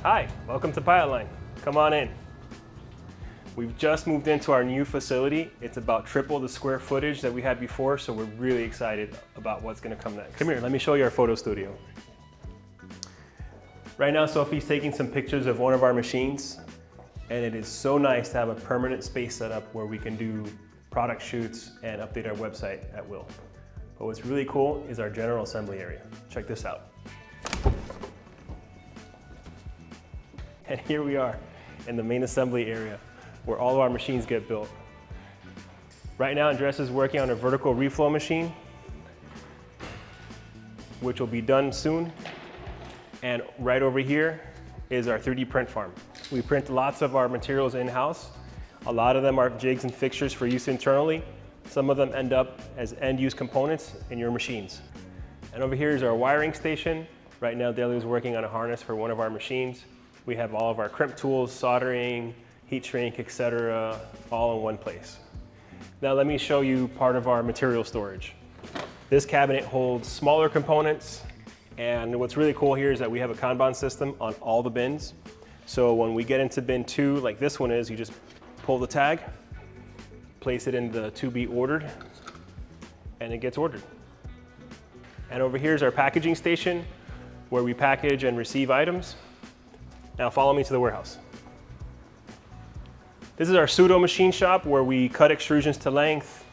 Hi, welcome to Pilotline. Come on in. We've just moved into our new facility. It's about triple the square footage that we had before, so we're really excited about what's gonna come next. Come here, let me show you our photo studio. Right now, Sophie's taking some pictures of one of our machines, and it is so nice to have a permanent space set up where we can do product shoots and update our website at will. But what's really cool is our general assembly area. Check this out. And here we are in the main assembly area where all of our machines get built. Right now, Andres is working on a vertical reflow machine, which will be done soon. And right over here is our 3D print farm. We print lots of our materials in-house. A lot of them are jigs and fixtures for use internally. Some of them end up as end-use components in your machines. And over here is our wiring station. Right now, Delia is working on a harness for one of our machines. We have all of our crimp tools, soldering, heat shrink, etc., all in one place. Now let me show you part of our material storage. This cabinet holds smaller components, and what's really cool here is that we have a Kanban system on all the bins. So when we get into bin 2, like this one is, you just pull the tag, place it in the to be ordered, and it gets ordered. And over here is our packaging station where we package and receive items. Now follow me to the warehouse. This is our pseudo machine shop where we cut extrusions to length,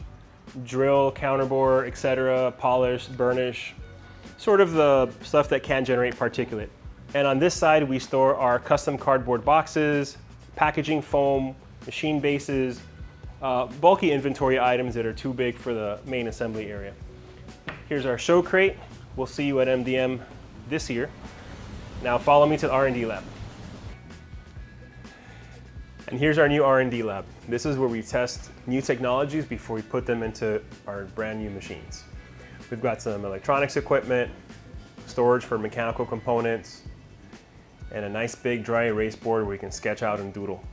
drill, counterbore, etc., polish, burnish, sort of the stuff that can generate particulate. And on this side, we store our custom cardboard boxes, packaging foam, machine bases, bulky inventory items that are too big for the main assembly area. Here's our show crate. We'll see you at MDM this year. Now follow me to the R&D lab. And here's our new R&D lab. This is where we test new technologies before we put them into our brand new machines. We've got some electronics equipment, storage for mechanical components, and a nice big dry erase board where we can sketch out and doodle.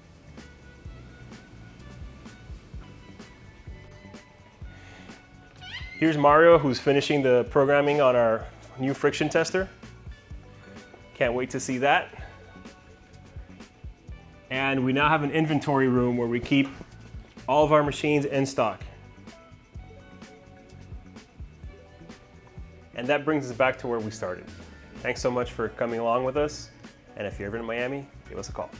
Here's Mario, who's finishing the programming on our new friction tester. Can't wait to see that. And we now have an inventory room where we keep all of our machines in stock. And that brings us back to where we started. Thanks so much for coming along with us. And if you're ever in Miami, give us a call.